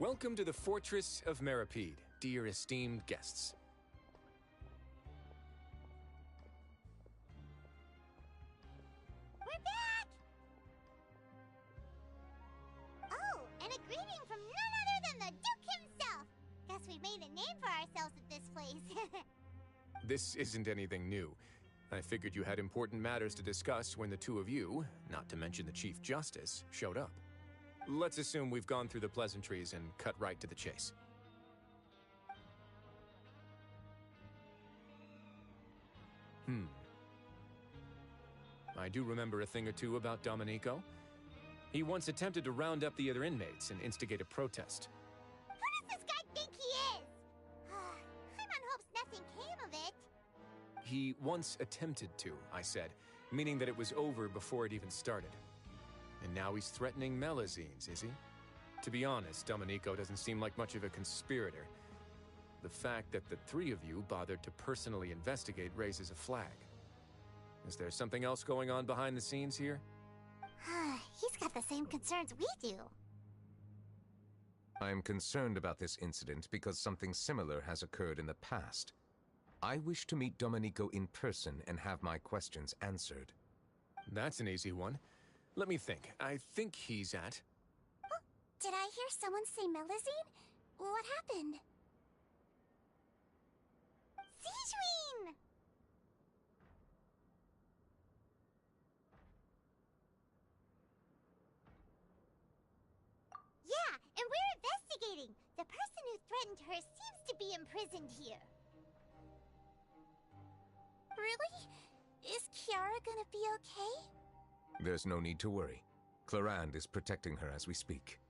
Welcome to the Fortress of Meripede, dear esteemed guests. We're back! Oh, and a greeting from none other than the Duke himself! Guess we've made a name for ourselves at this place. This isn't anything new. I figured you had important matters to discuss when the two of you, not to mention the Chief Justice, showed up. Let's assume we've gone through the pleasantries and cut right to the chase. I do remember a thing or two about Domenico. He once attempted to round up the other inmates and instigate a protest. Who does this guy think he is? Paimon hopes nothing came of it. He once attempted to, I said, meaning that it was over before it even started. And now he's threatening Melazines, is he? To be honest, Domenico doesn't seem like much of a conspirator. The fact that the three of you bothered to personally investigate raises a flag. Is there something else going on behind the scenes here? He's got the same concerns we do. I'm concerned about this incident because something similar has occurred in the past. I wish to meet Domenico in person and have my questions answered. That's an easy one. Let me think. I think he's at... Oh, did I hear someone say Melazine? What happened? Sijuin! Yeah, and we're investigating. The person who threatened her seems to be imprisoned here. Really? Is Kiara gonna be okay? There's no need to worry. Clarande is protecting her as we speak.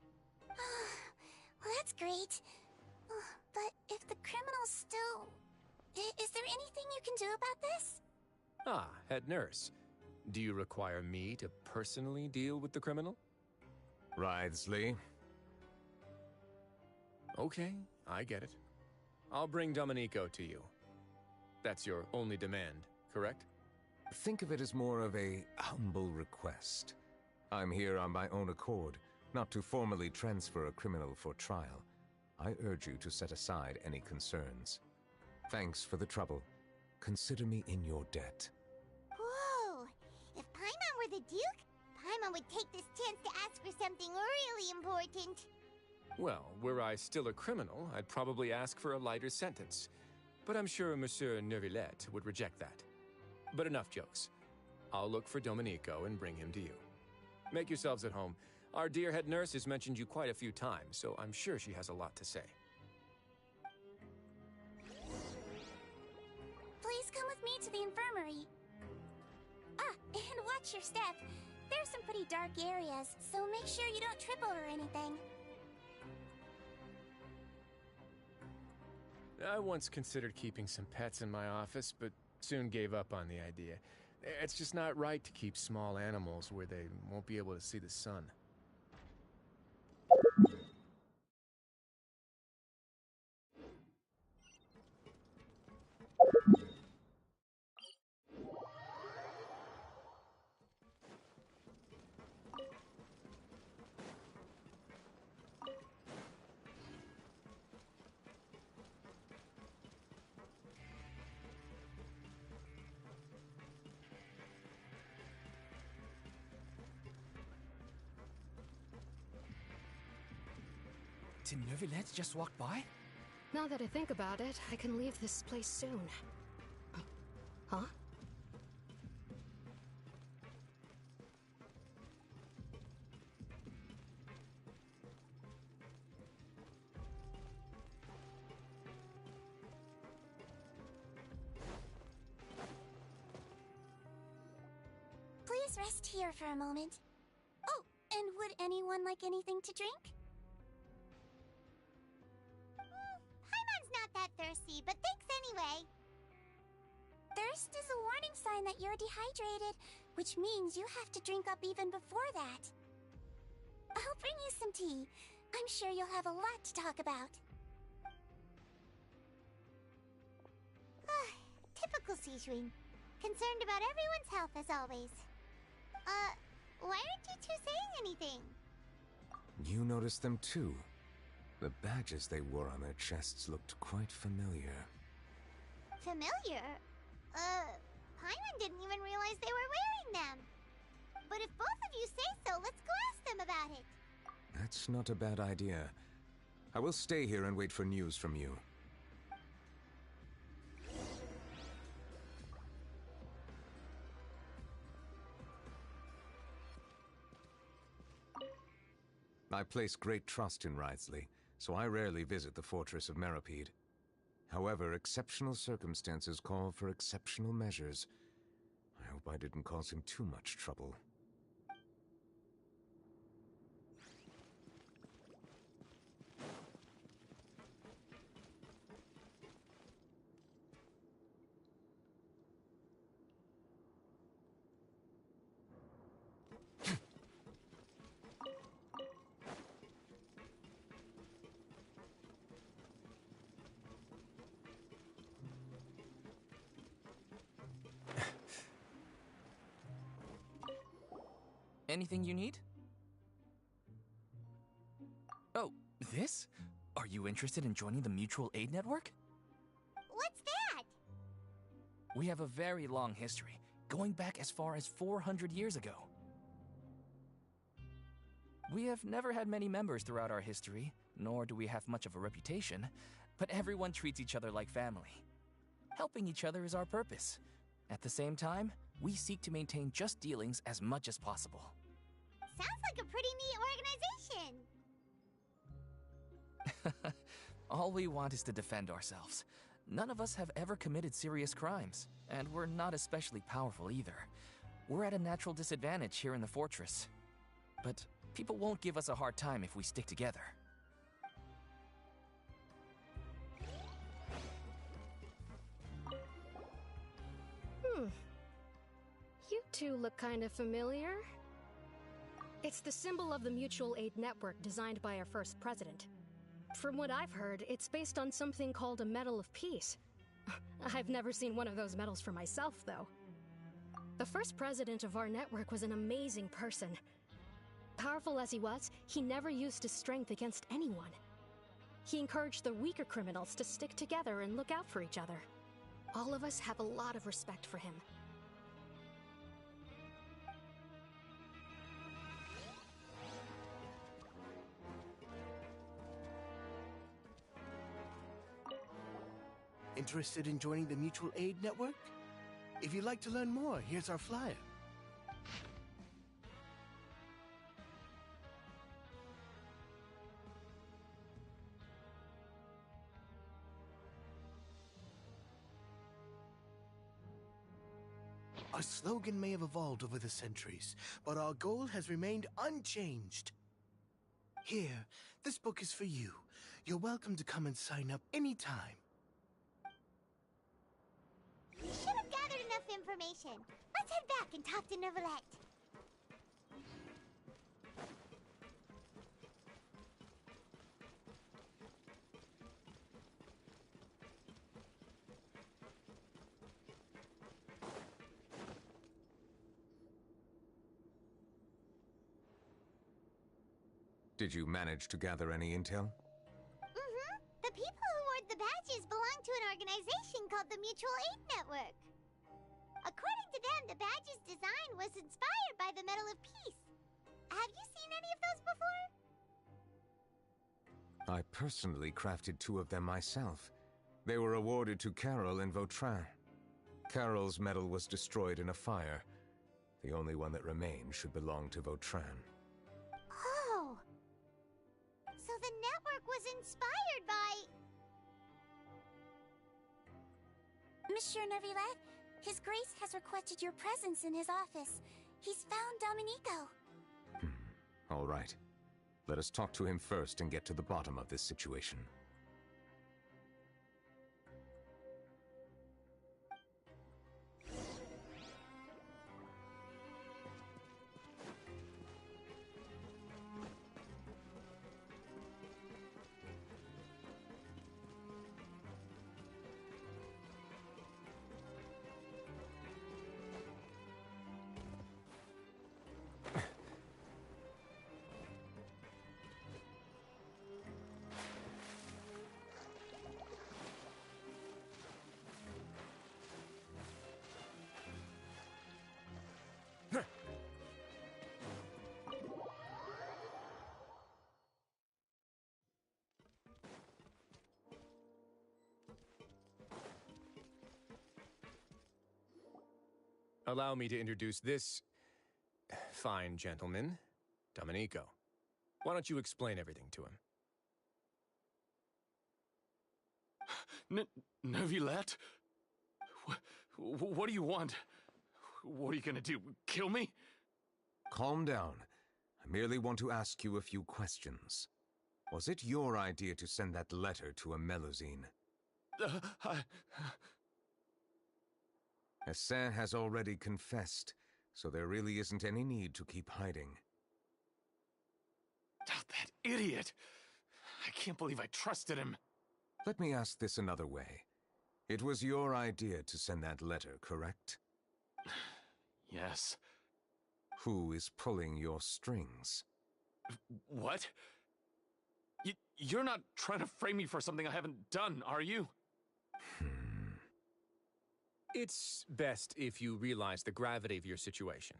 Well, that's great. But if the criminal's still... Is there anything you can do about this? Ah, head nurse. Do you require me to personally deal with the criminal? Wriothesley. Okay, I get it. I'll bring Domenico to you. That's your only demand, correct? Think of it as more of a humble request. I'm here on my own accord, not to formally transfer a criminal for trial. I urge you to set aside any concerns. Thanks for the trouble. Consider me in your debt. Whoa! If Paimon were the Duke, Paimon would take this chance to ask for something really important. Well, were I still a criminal, I'd probably ask for a lighter sentence. But I'm sure Monsieur Neuvillette would reject that. But enough jokes. I'll look for Domenico and bring him to you. Make yourselves at home. Our dear head nurse has mentioned you quite a few times, so I'm sure she has a lot to say. Please come with me to the infirmary. Ah, and watch your step. There's some pretty dark areas, so make sure you don't trip over anything. I once considered keeping some pets in my office, but soon gave up on the idea. It's just not right to keep small animals where they won't be able to see the sun. Did Neuvillette just walk by? Now that I think about it, I can leave this place soon. Huh? Please rest here for a moment. Oh, and would anyone like anything to drink? Paimon's not that thirsty, but thanks anyway. Thirst is a warning sign that you're dehydrated, which means you have to drink up even before that. I'll bring you some tea. I'm sure you'll have a lot to talk about. Typical Sijuin. Concerned about everyone's health as always. Why aren't you two saying anything? You noticed them too. The badges they wore on their chests looked quite familiar. Familiar? Paimon didn't even realize they were wearing them. But if both of you say so, let's go ask them about it. That's not a bad idea. I will stay here and wait for news from you. I place great trust in Wriothesley, so I rarely visit the fortress of Meripede. However, exceptional circumstances call for exceptional measures. I hope I didn't cause him too much trouble. Anything you need? Oh, this? Are you interested in joining the Mutual Aid Network? What's that? We have a very long history, going back as far as 400 years ago. We have never had many members throughout our history, nor do we have much of a reputation, but everyone treats each other like family. Helping each other is our purpose. At the same time, we seek to maintain just dealings as much as possible. Sounds like a pretty neat organization. All we want is to defend ourselves. None of us have ever committed serious crimes, and we're not especially powerful either. We're at a natural disadvantage here in the fortress. But people won't give us a hard time if we stick together. You two look kind of familiar. It's the symbol of the Mutual Aid Network designed by our first president. From what I've heard, it's based on something called a Medal of Peace. I've never seen one of those medals for myself, though. The first president of our network was an amazing person. Powerful as he was, he never used his strength against anyone. He encouraged the weaker criminals to stick together and look out for each other. All of us have a lot of respect for him. Interested in joining the Mutual Aid Network? If you'd like to learn more, here's our flyer. Our slogan may have evolved over the centuries, but our goal has remained unchanged. Here, this book is for you. You're welcome to come and sign up anytime. We should have gathered enough information. Let's head back and talk to Neuvillette. Did you manage to gather any intel? The people who wore the badges belong to an organization called the Mutual Aid Network. According to them, the badge's design was inspired by the Medal of Peace. Have you seen any of those before? I personally crafted 2 of them myself. They were awarded to Carol and Vautrin. Carol's medal was destroyed in a fire. The only one that remained should belong to Vautrin. Oh. So the network was inspired by... Monsieur Neuvillette, His Grace has requested your presence in his office. He's found Domenico. All right. Let us talk to him first and get to the bottom of this situation. Allow me to introduce this fine gentleman, Domenico. Why don't you explain everything to him? Neuvillette? What do you want? What are you gonna do? Kill me? Calm down. I merely want to ask you a few questions. Was it your idea to send that letter to a Melusine? Hassan has already confessed, so there really isn't any need to keep hiding. Oh, that idiot! I can't believe I trusted him. Let me ask this another way. It was your idea to send that letter, correct? Yes. Who is pulling your strings? What? You're not trying to frame me for something I haven't done, are you? It's best if you realize the gravity of your situation.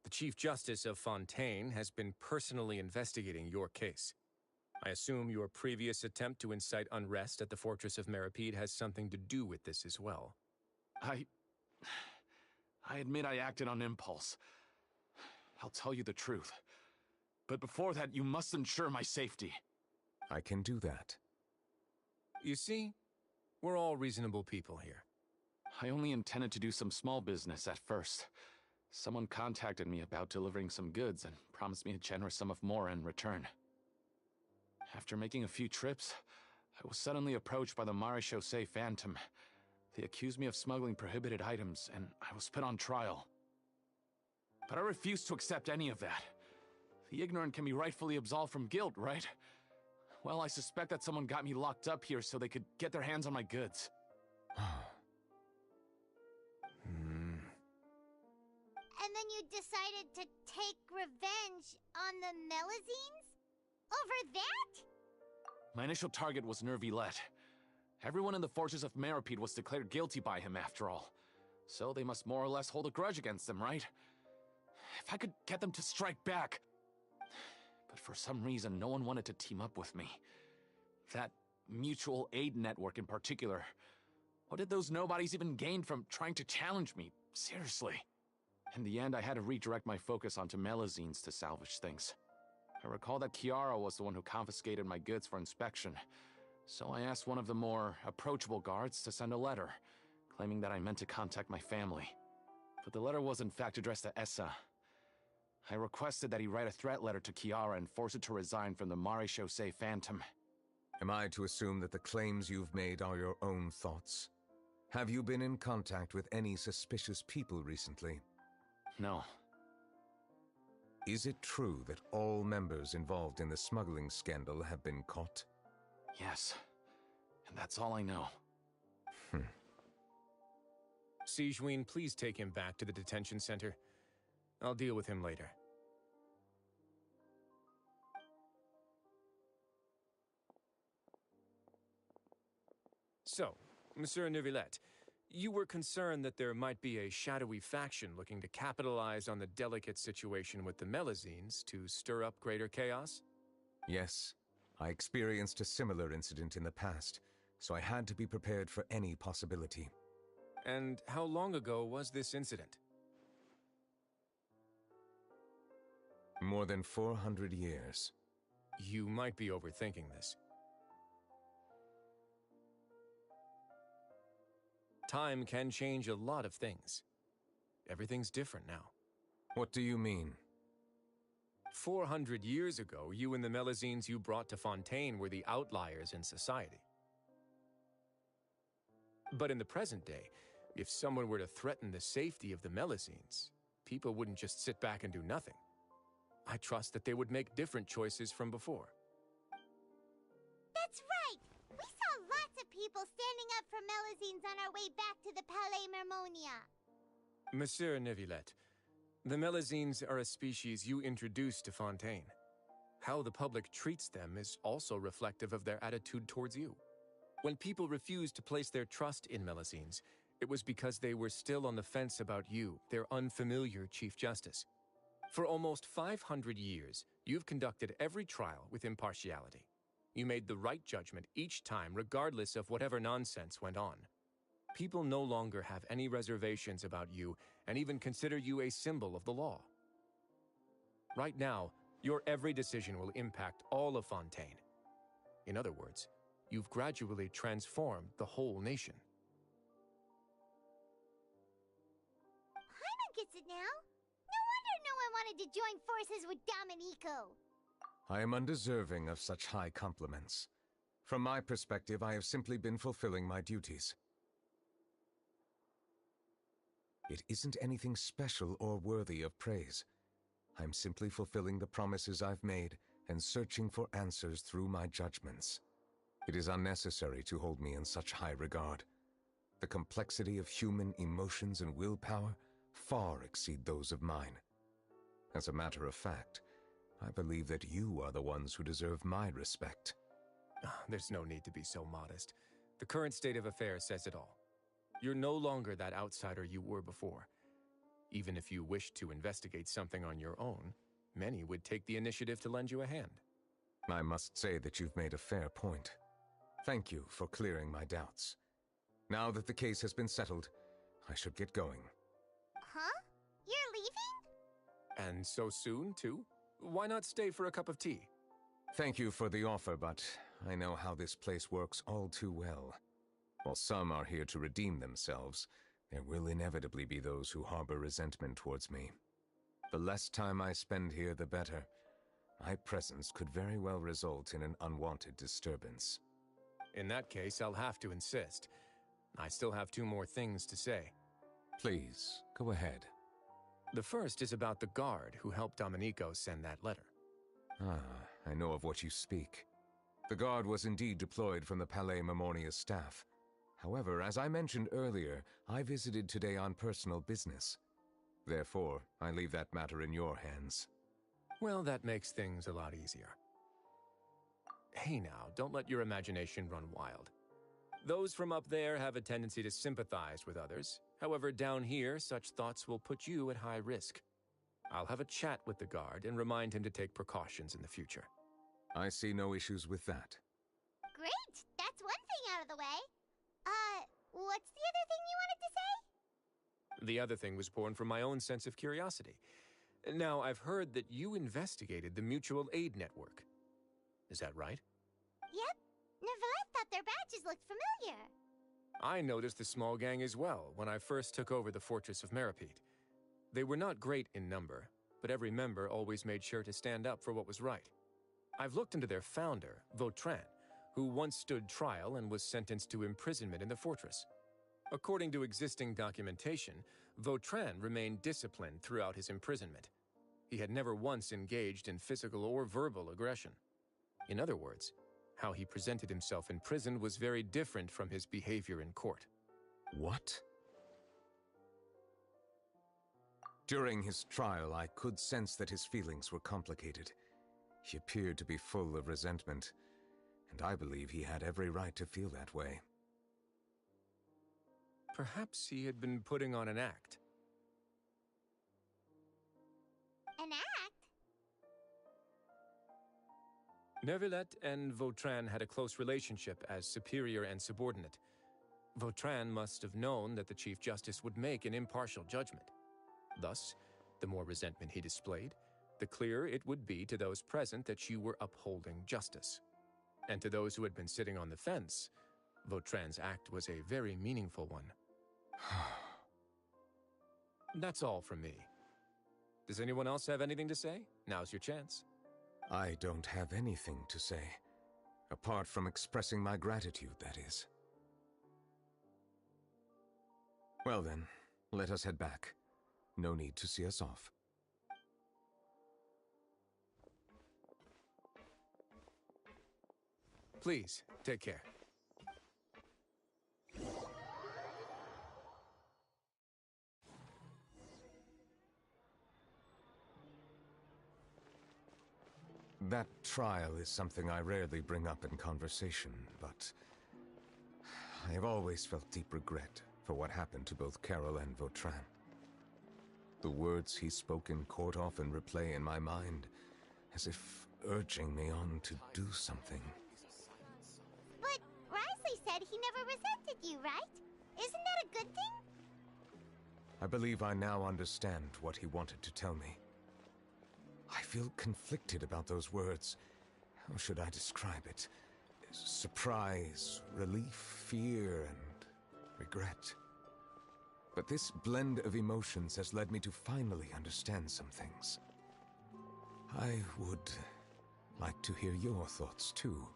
The Chief Justice of Fontaine has been personally investigating your case. I assume your previous attempt to incite unrest at the Fortress of Meripede has something to do with this as well. I admit I acted on impulse. I'll tell you the truth. But before that, you must ensure my safety. I can do that. You see, we're all reasonable people here. I only intended to do some small business at first. Someone contacted me about delivering some goods and promised me a generous sum of more in return. After making a few trips, I was suddenly approached by the Marechaussee Phantom. They accused me of smuggling prohibited items, and I was put on trial. But I refused to accept any of that. The ignorant can be rightfully absolved from guilt, right? Well, I suspect that someone got me locked up here so they could get their hands on my goods. And then you decided to take revenge on the Melusines? Over that? My initial target was Neuvillette. Everyone in the Fortress of Meripede was declared guilty by him, after all. So they must more or less hold a grudge against him, right? If I could get them to strike back... But for some reason, no one wanted to team up with me. That mutual aid network in particular. What did those nobodies even gain from trying to challenge me? Seriously. In the end, I had to redirect my focus onto Melusines to salvage things. I recall that Chiara was the one who confiscated my goods for inspection, so I asked one of the more approachable guards to send a letter, claiming that I meant to contact my family. But the letter was in fact addressed to Essa. I requested that he write a threat letter to Chiara and force it to resign from the Marechaussee Phantom. Am I to assume that the claims you've made are your own thoughts? Have you been in contact with any suspicious people recently? No. Is it true that all members involved in the smuggling scandal have been caught? Yes. And that's all I know. Sigewinne, please take him back to the detention center. I'll deal with him later. So, Monsieur Neuvillette, you were concerned that there might be a shadowy faction looking to capitalize on the delicate situation with the Melusines to stir up greater chaos? Yes. I experienced a similar incident in the past, so I had to be prepared for any possibility. And how long ago was this incident? More than 400 years. You might be overthinking this. Time can change a lot of things. Everything's different now. What do you mean? 400 years ago, you and the Melusines you brought to Fontaine were the outliers in society. But in the present day, if someone were to threaten the safety of the Melusines, people wouldn't just sit back and do nothing. I trust that they would make different choices from before. That's right! We saw lots of people standing up for Melusines on our way back to the Palais Mermonia. Monsieur Neuvillette, the Melusines are a species you introduced to Fontaine. How the public treats them is also reflective of their attitude towards you. When people refused to place their trust in Melusines, it was because they were still on the fence about you, their unfamiliar Chief Justice. For almost 500 years, you've conducted every trial with impartiality. You made the right judgment each time, regardless of whatever nonsense went on. People no longer have any reservations about you and even consider you a symbol of the law. Right now, your every decision will impact all of Fontaine. In other words, you've gradually transformed the whole nation. Paimon gets it now. No wonder no one wanted to join forces with Domenico. I am undeserving of such high compliments. From my perspective, I have simply been fulfilling my duties. It isn't anything special or worthy of praise. I'm simply fulfilling the promises I've made and searching for answers through my judgments. It is unnecessary to hold me in such high regard. The complexity of human emotions and willpower far exceed those of mine. As a matter of fact, I believe that you are the ones who deserve my respect. There's no need to be so modest. The current state of affairs says it all. You're no longer that outsider you were before. Even if you wished to investigate something on your own, many would take the initiative to lend you a hand. I must say that you've made a fair point. Thank you for clearing my doubts. Now that the case has been settled, I should get going. Huh? You're leaving? And so soon, too? Why not stay for a cup of tea? Thank you for the offer, but I know how this place works all too well. While some are here to redeem themselves, there will inevitably be those who harbor resentment towards me. The less time I spend here, the better. My presence could very well result in an unwanted disturbance. In that case, I'll have to insist. I still have 2 more things to say. Please, go ahead. The first is about the guard who helped Domenico send that letter. I know of what you speak. The guard was indeed deployed from the Palais Memornia's staff. However, as I mentioned earlier, I visited today on personal business. Therefore, I leave that matter in your hands. Well, that makes things a lot easier. Hey now, don't let your imagination run wild. Those from up there have a tendency to sympathize with others. However, down here, such thoughts will put you at high risk. I'll have a chat with the guard and remind him to take precautions in the future. I see no issues with that. Great! That's one thing out of the way. What's the other thing you wanted to say? The other thing was born from my own sense of curiosity. Now, I've heard that you investigated the mutual aid network. Is that right? Yep. Nevertheless thought their badges looked familiar. I noticed the small gang as well when I first took over the Fortress of Meripede. They were not great in number, but every member always made sure to stand up for what was right. I've looked into their founder, Vautrin, who once stood trial and was sentenced to imprisonment in the fortress. According to existing documentation, Vautrin remained disciplined throughout his imprisonment. He had never once engaged in physical or verbal aggression. In other words, how he presented himself in prison was very different from his behavior in court. What? During his trial, I could sense that his feelings were complicated. He appeared to be full of resentment, and I believe he had every right to feel that way. Perhaps he had been putting on an act. An act? Neuvillette and Vautrin had a close relationship as superior and subordinate. Vautrin must have known that the Chief Justice would make an impartial judgment. Thus, the more resentment he displayed, the clearer it would be to those present that you were upholding justice. And to those who had been sitting on the fence, Vautrin's act was a very meaningful one. That's all from me. Does anyone else have anything to say? Now's your chance. I don't have anything to say, apart from expressing my gratitude, that is. Well then, let us head back. No need to see us off. Please, take care. That trial is something I rarely bring up in conversation, but I have always felt deep regret for what happened to both Carol and Vautrin. The words he spoke in court often replay in my mind, as if urging me on to do something. But Risley said he never resented you, right? Isn't that a good thing? I believe I now understand what he wanted to tell me. I feel conflicted about those words. How should I describe it? Surprise, relief, fear, and regret. But this blend of emotions has led me to finally understand some things. I would like to hear your thoughts, too.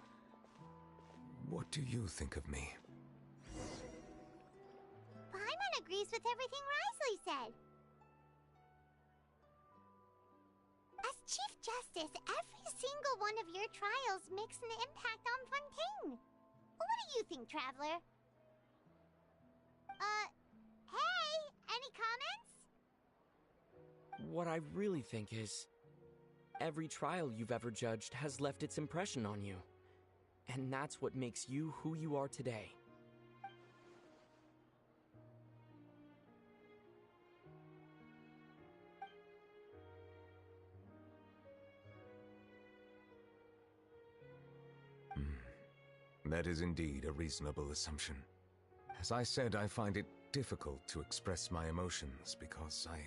What do you think of me? Paimon agrees with everything Risley said. As Chief Justice, every single one of your trials makes an impact on Fontaine. What do you think, Traveler? Hey, any comments? What I really think is, every trial you've ever judged has left its impression on you. And that's what makes you who you are today. That is indeed a reasonable assumption. As I said, I find it difficult to express my emotions because I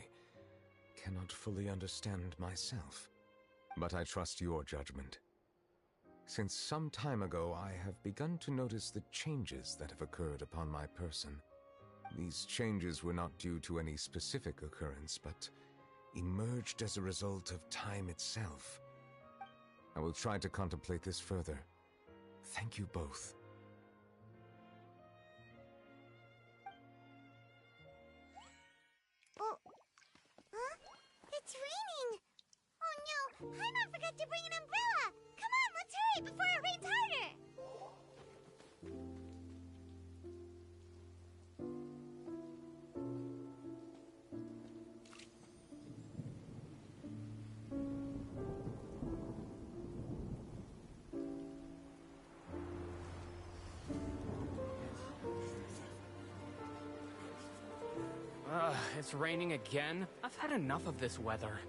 cannot fully understand myself. But I trust your judgment. Since some time ago, I have begun to notice the changes that have occurred upon my person. These changes were not due to any specific occurrence, but emerged as a result of time itself. I will try to contemplate this further. Thank you both. Oh, huh? It's raining! Oh no, Paimon forgot to bring an umbrella! Come on, let's hurry before it rains harder! It's raining again? I've had enough of this weather.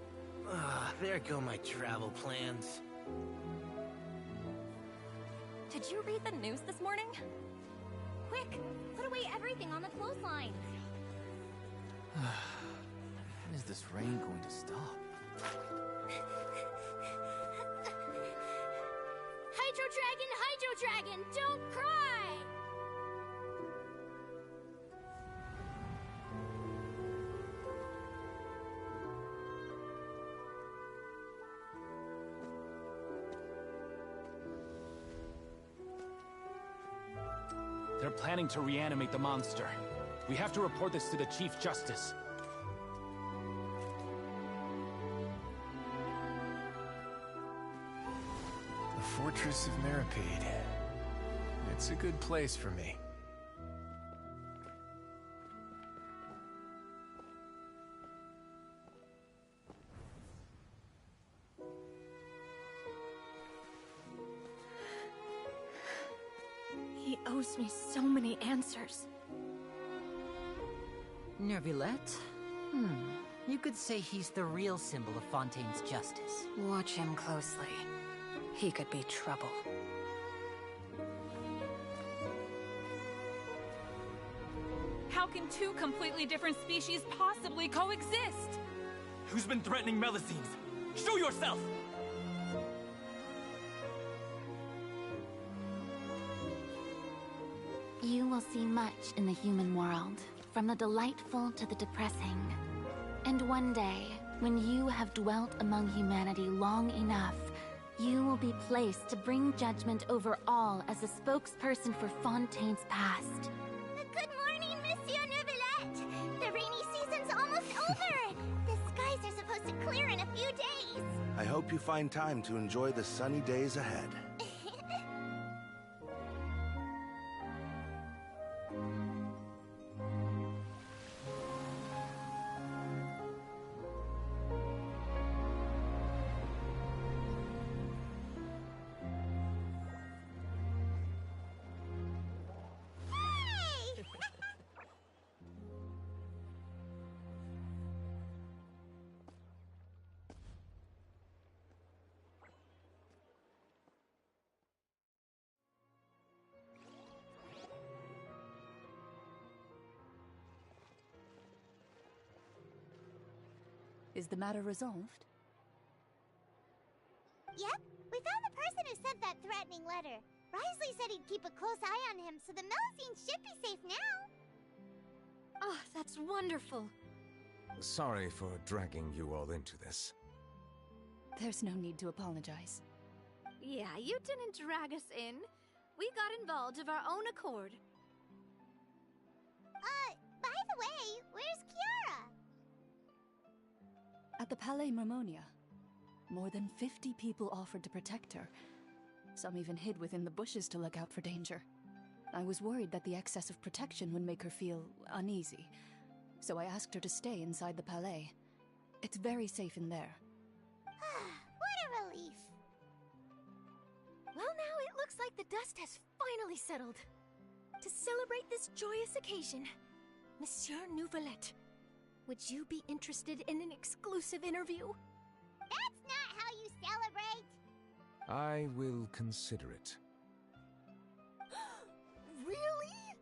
There go my travel plans. Did you read the news this morning? Quick, put away everything on the clothesline. When is this rain going to stop? Hydro Dragon, don't cry! They're planning to reanimate the monster. We have to report this to the Chief Justice. The Fortress of Meropide. It's a good place for me. He owes me so many answers. Nervillette? You could say he's the real symbol of Fontaine's justice. Watch him closely. He could be trouble. How can two completely different species possibly coexist? Who's been threatening Melusines? Show yourself! You will see much in the human world, from the delightful to the depressing. And one day, when you have dwelt among humanity long enough, you will be placed to bring judgment over all as a spokesperson for Fontaine's past. Good morning, Monsieur Neuvillette! The rainy season's almost over! The skies are supposed to clear in a few days! I hope you find time to enjoy the sunny days ahead. Is the matter resolved? Yep, we found the person who sent that threatening letter. Risley said he'd keep a close eye on him, so the Melusine should be safe now. Oh, that's wonderful. Sorry for dragging you all into this. There's no need to apologize. Yeah, you didn't drag us in. We got involved of our own accord. By the way, where's Kiara? At the Palais Mermonia, more than 50 people offered to protect her. Some even hid within the bushes to look out for danger. I was worried that the excess of protection would make her feel uneasy, so I asked her to stay inside the Palais. It's very safe in there. What a relief. Well, now it looks like the dust has finally settled. To celebrate this joyous occasion, Monsieur Nouvelette, would you be interested in an exclusive interview? That's not how you celebrate! I will consider it. Really?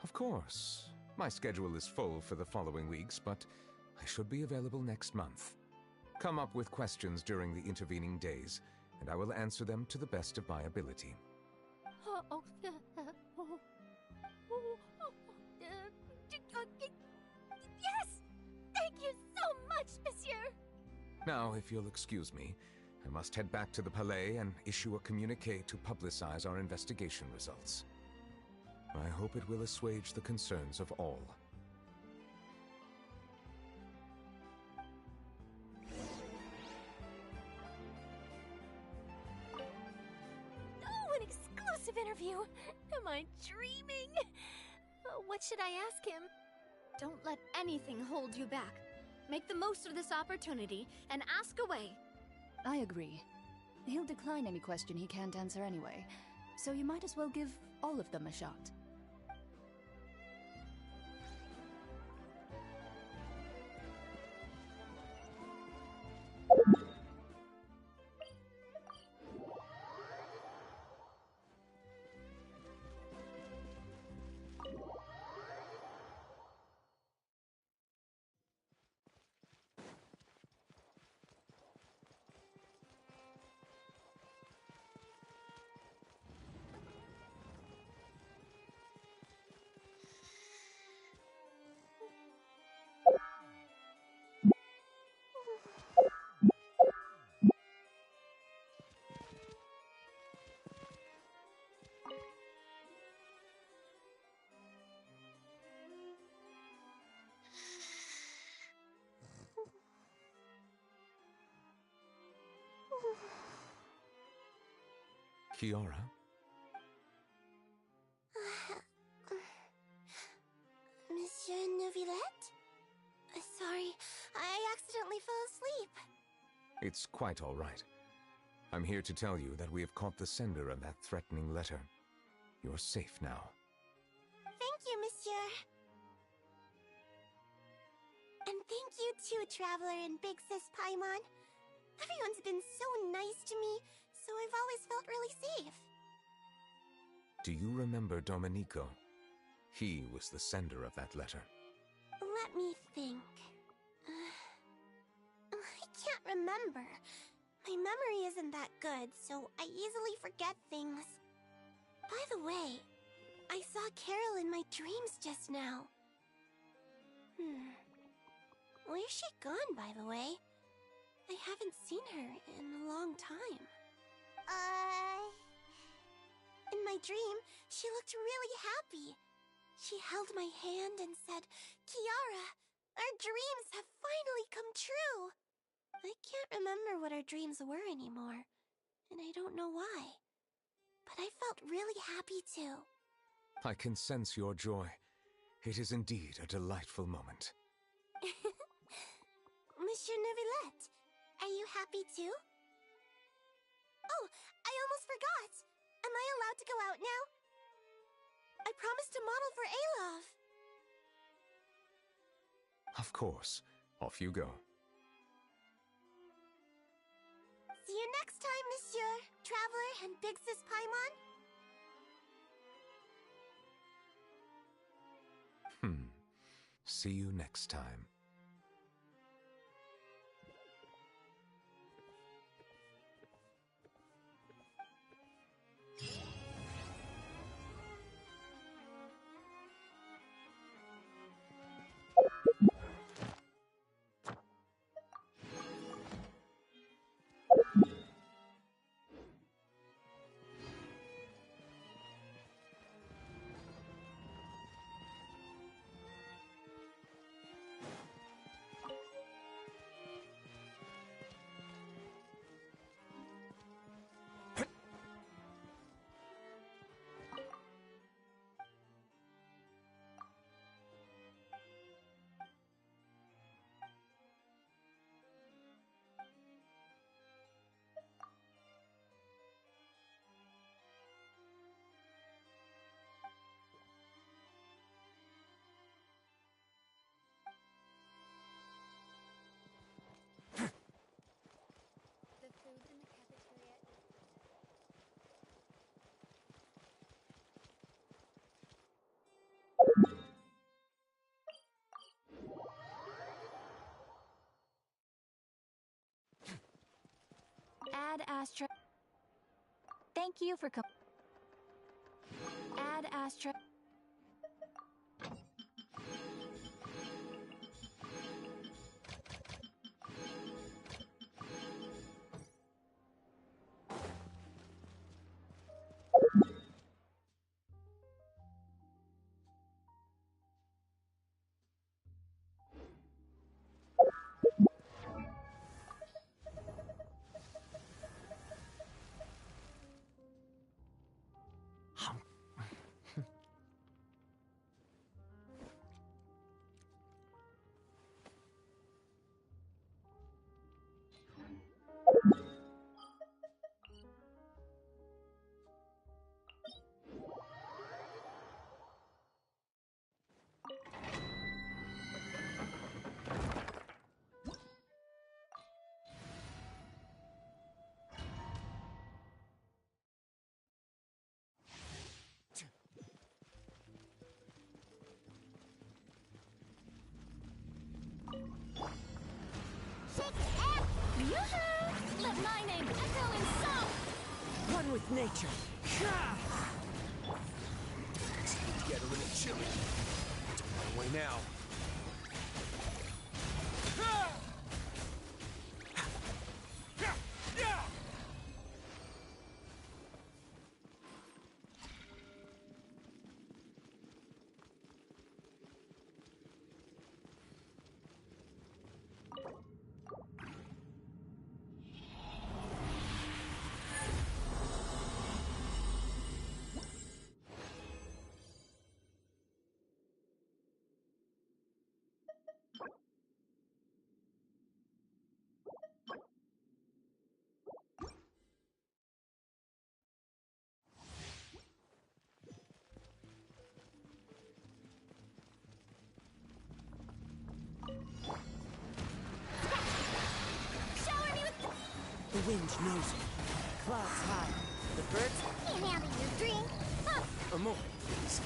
Of course. My schedule is full for the following weeks, but I should be available next month. Come up with questions during the intervening days, and I will answer them to the best of my ability. Yes! Thank you so much, Monsieur! Now, if you'll excuse me, I must head back to the Palais and issue a communique to publicize our investigation results. I hope it will assuage the concerns of all. Oh, an exclusive interview! Am I dreaming? What should I ask him? Don't let anything hold you back. Make the most of this opportunity and ask away. I agree. He'll decline any question he can't answer anyway, so you might as well give all of them a shot. Kiara? Monsieur Nouvelette? Sorry, I accidentally fell asleep. It's quite all right. I'm here to tell you that we have caught the sender of that threatening letter. You're safe now. Thank you, Monsieur. And thank you too, Traveler and Big Sis Paimon. Everyone's been so nice to me, so I've always felt really safe. Do you remember Domenico? He was the sender of that letter. Let me think. I can't remember. My memory isn't that good, so I easily forget things. By the way, I saw Carol in my dreams just now. Where's she gone, by the way? I haven't seen her in a long time. In my dream, she looked really happy. She held my hand and said, "Kiara, our dreams have finally come true." I can't remember what our dreams were anymore, and I don't know why. But I felt really happy too. I can sense your joy. It is indeed a delightful moment. Monsieur Nouvelette, are you happy too? Oh, I almost forgot! Am I allowed to go out now? I promised to model for Alov. Of course. Off you go. See you next time, Monsieur, Traveler, and Big Sis Paimon. See you next time. Add astra. Thank you for Add astra. Let my name echo in song! One with nature. Get a little chilly. It's on my way now. The wind knows it. Clouds high. The birds... Can't handle your drink. Huh. A moment, please.